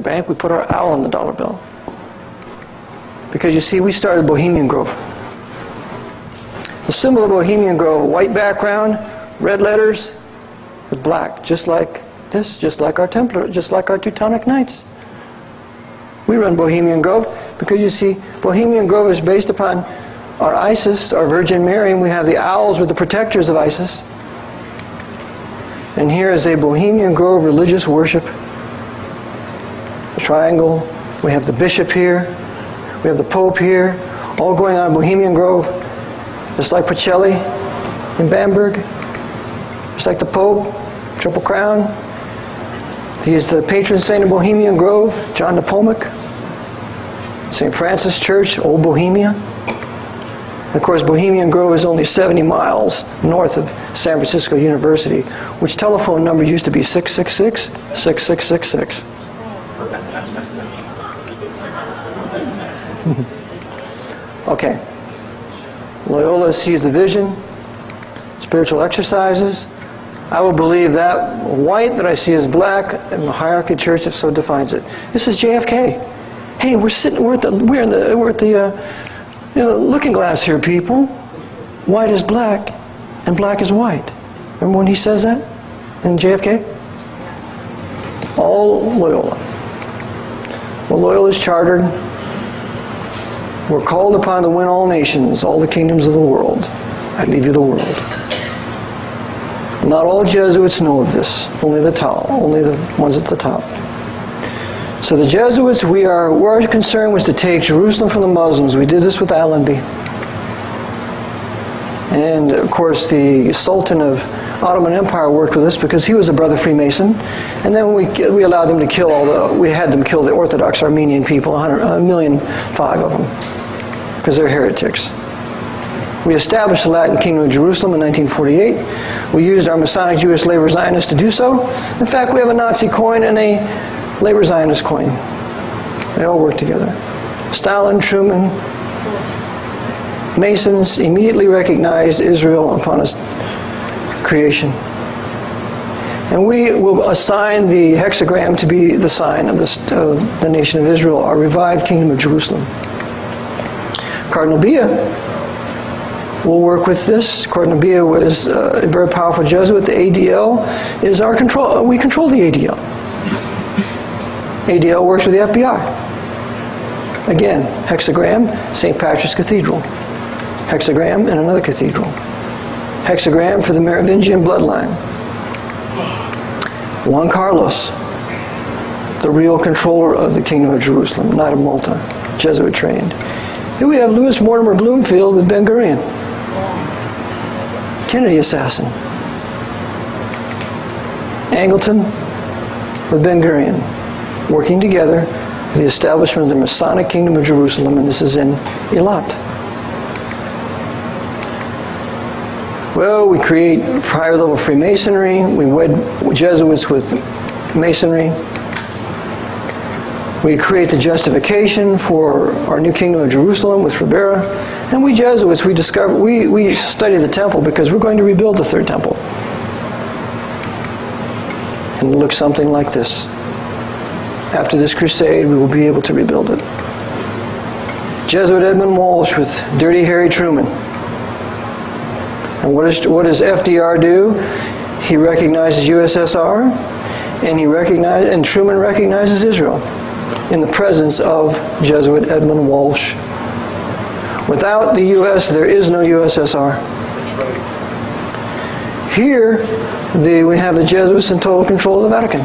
bank, we put our owl on the dollar bill. Because you see, we started Bohemian Grove. The symbol of Bohemian Grove, white background, red letters with black, just like this, just like our Templar, just like our Teutonic Knights. We run Bohemian Grove because you see, Bohemian Grove is based upon our Isis, our Virgin Mary, and we have the owls with the protectors of Isis. And here is a Bohemian Grove religious worship. A triangle. We have the bishop here. We have the Pope here. All going on in Bohemian Grove. Just like Pacelli in Bamberg. Just like the Pope, Triple Crown. He is the patron saint of Bohemian Grove, John Nepomuk. St. Francis Church, Old Bohemia. And of course, Bohemian Grove is only 70 miles north of San Francisco University, which telephone number used to be 666-6666. Okay. Loyola sees the vision, spiritual exercises. I will believe that white that I see as black, and the hierarchy church if so defines it. This is JFK. Hey, we're at the looking glass here, people. White is black, and black is white. Remember when he says that in JFK? All Loyola. Well, Loyola is chartered. We're called upon to win all nations, all the kingdoms of the world. I leave you the world. Not all Jesuits know of this. Only the top, only the ones at the top. So the Jesuits, our concern was to take Jerusalem from the Muslims. We did this with Allenby. And of course the Sultan of Ottoman Empire worked with us because he was a brother Freemason. And then we allowed them to kill we had them kill the Orthodox Armenian people, 1.5 million of them, because they're heretics. We established the Latin Kingdom of Jerusalem in 1948. We used our Masonic Jewish Labor Zionists to do so. In fact, we have a Nazi coin and a Labor Zionist coin. They all work together. Stalin, Truman, Masons immediately recognized Israel upon its creation. And we will assign the hexagram to be the sign of the nation of Israel, our revived Kingdom of Jerusalem. Cardinal Bia will work with this. Cardinal Bia was a very powerful Jesuit. The ADL is our control. We control the ADL. ADL works with the FBI. Again, hexagram, St. Patrick's Cathedral. Hexagram in another cathedral. Hexagram for the Merovingian bloodline. Juan Carlos, the real controller of the Kingdom of Jerusalem, Knight of Malta, Jesuit trained. Here we have Louis Mortimer Bloomfield with Ben Gurion. Kennedy assassin. Angleton with Ben Gurion, working together for the establishment of the Masonic Kingdom of Jerusalem, and this is in Eilat. Well, we create higher level Freemasonry, we wed Jesuits with Masonry, we create the justification for our new Kingdom of Jerusalem with Ribera, and we Jesuits, we study the temple because we're going to rebuild the third temple. And it looks something like this. After this crusade, we will be able to rebuild it. Jesuit Edmund Walsh with Dirty Harry Truman. And what does FDR do? He recognizes USSR, and Truman recognizes Israel in the presence of Jesuit Edmund Walsh. Without the U.S., there is no USSR. Here, we have the Jesuits in total control of the Vatican.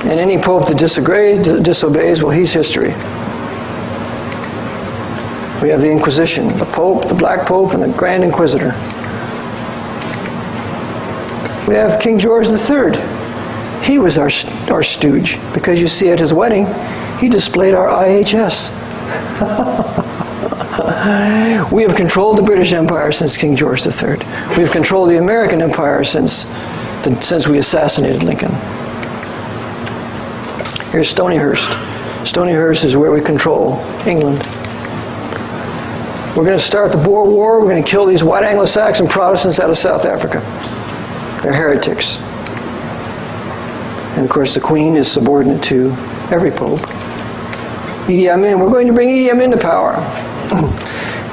And any pope that disobeys, well, he's history. We have the Inquisition, the Pope, the Black Pope, and the Grand Inquisitor. We have King George III. He was our stooge, because you see at his wedding, he displayed our IHS. We have controlled the British Empire since King George III. We've controlled the American Empire since we assassinated Lincoln. Here's Stonyhurst. Stonyhurst is where we control England. We're going to start the Boer War. We're going to kill these white Anglo-Saxon Protestants out of South Africa. They're heretics. And of course the Queen is subordinate to every pope. Idi Amin, we're going to bring Idi Amin to power.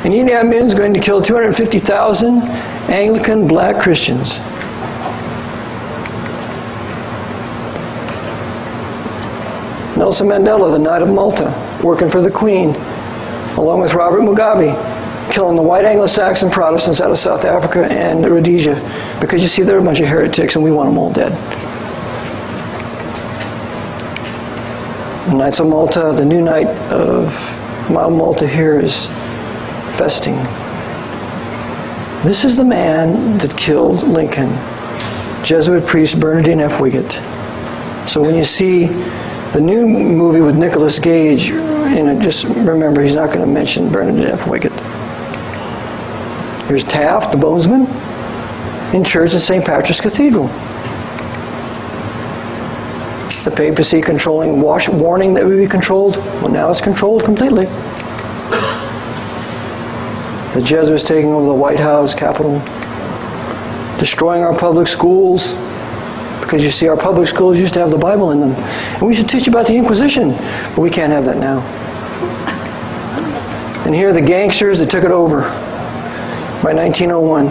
And Idi Amin is going to kill 250,000 Anglican black Christians. Nelson Mandela, the Knight of Malta, working for the Queen, along with Robert Mugabe, killing the white Anglo-Saxon Protestants out of South Africa and Rhodesia, because you see they're a bunch of heretics and we want them all dead. The Knights of Malta, the new Knight of Malta here is Festing. This is the man that killed Lincoln, Jesuit priest Bernardine F. Wiggett. So when you see the new movie with Nicolas Cage, just remember he's not going to mention Bernardine F. Wiggett. Here's Taft, the bonesman, in church at St. Patrick's Cathedral. The papacy controlling warning that we be controlled. Well, now it's controlled completely. The Jesuits taking over the White House, Capitol, destroying our public schools, because you see our public schools used to have the Bible in them. And we should teach about the Inquisition, but we can't have that now. And here are the gangsters that took it over by 1901.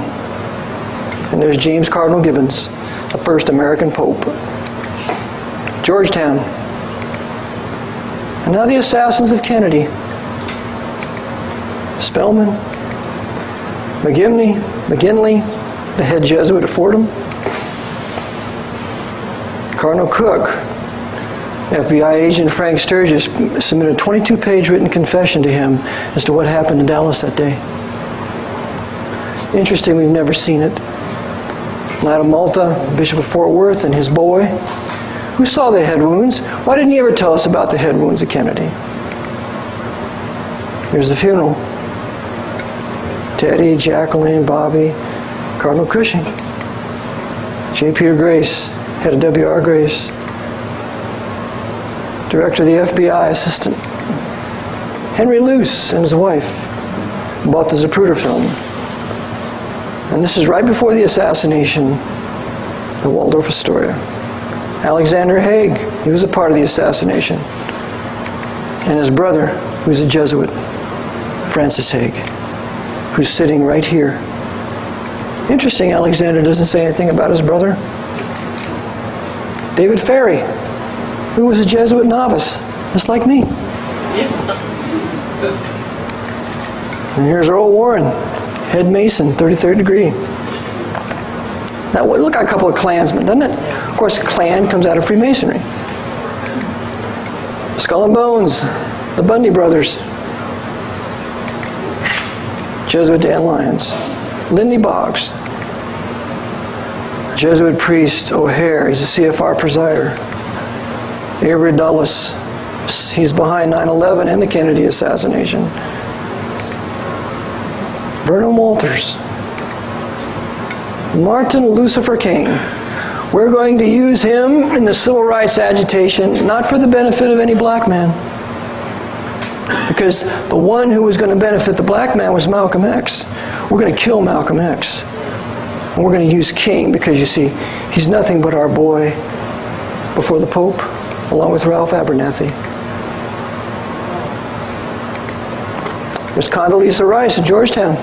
And there's James Cardinal Gibbons, the first American Pope. Georgetown. And now the assassins of Kennedy. Spellman, McGinley, the head Jesuit at Fordham. Cardinal Cook, FBI agent Frank Sturgis submitted a 22-page written confession to him as to what happened in Dallas that day. Interesting, we've never seen it. Knight of Malta, Bishop of Fort Worth, and his boy, who saw the head wounds. Why didn't he ever tell us about the head wounds of Kennedy? Here's the funeral. Teddy, Jacqueline, Bobby, Cardinal Cushing, J. Peter Grace, head of W.R. Grace, director of the FBI, assistant. Henry Luce and his wife bought the Zapruder film. And this is right before the assassination of Waldorf Astoria. Alexander Haig, he was a part of the assassination. And his brother, who's a Jesuit, Francis Haig, who's sitting right here. Interesting, Alexander doesn't say anything about his brother. David Ferry, who was a Jesuit novice, just like me. And here's Earl Warren, head Mason, 33rd degree. Now look at a couple of Klansmen, doesn't it? Of course, Klan comes out of Freemasonry. Skull and Bones, the Bundy brothers. Jesuit Dan Lyons. Lindy Boggs. Jesuit priest O'Hare, he's a CFR presider. Avery Dulles, he's behind 9/11 and the Kennedy assassination. Vernon Walters. Martin Lucifer King. We're going to use him in the civil rights agitation, not for the benefit of any black man. Because the one who was going to benefit the black man was Malcolm X. We're going to kill Malcolm X. And we're going to use King because, you see, he's nothing but our boy before the Pope, along with Ralph Abernathy. There's Condoleezza Rice at Georgetown.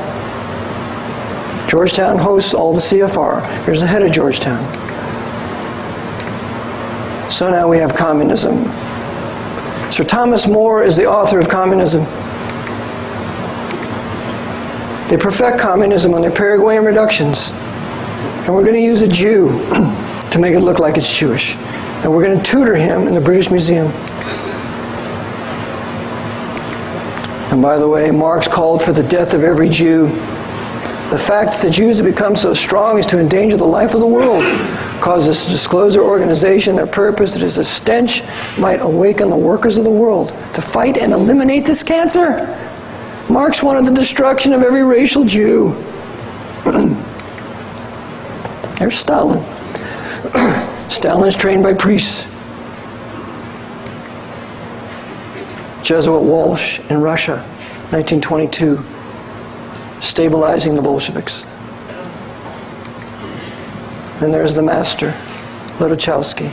Georgetown hosts all the CFR. Here's the head of Georgetown. So now we have communism. Sir Thomas More is the author of Communism. They perfect communism on their Paraguayan reductions. And we're going to use a Jew to make it look like it's Jewish. And we're going to tutor him in the British Museum. And by the way, Marx called for the death of every Jew. The fact that the Jews have become so strong as to endanger the life of the world causes us to disclose their organization, their purpose, that as a stench might awaken the workers of the world to fight and eliminate this cancer. Marx wanted the destruction of every racial Jew. There's Stalin. Stalin is trained by priests. Jesuit Walsh in Russia, 1922, stabilizing the Bolsheviks. And there's the master, Lutochowski.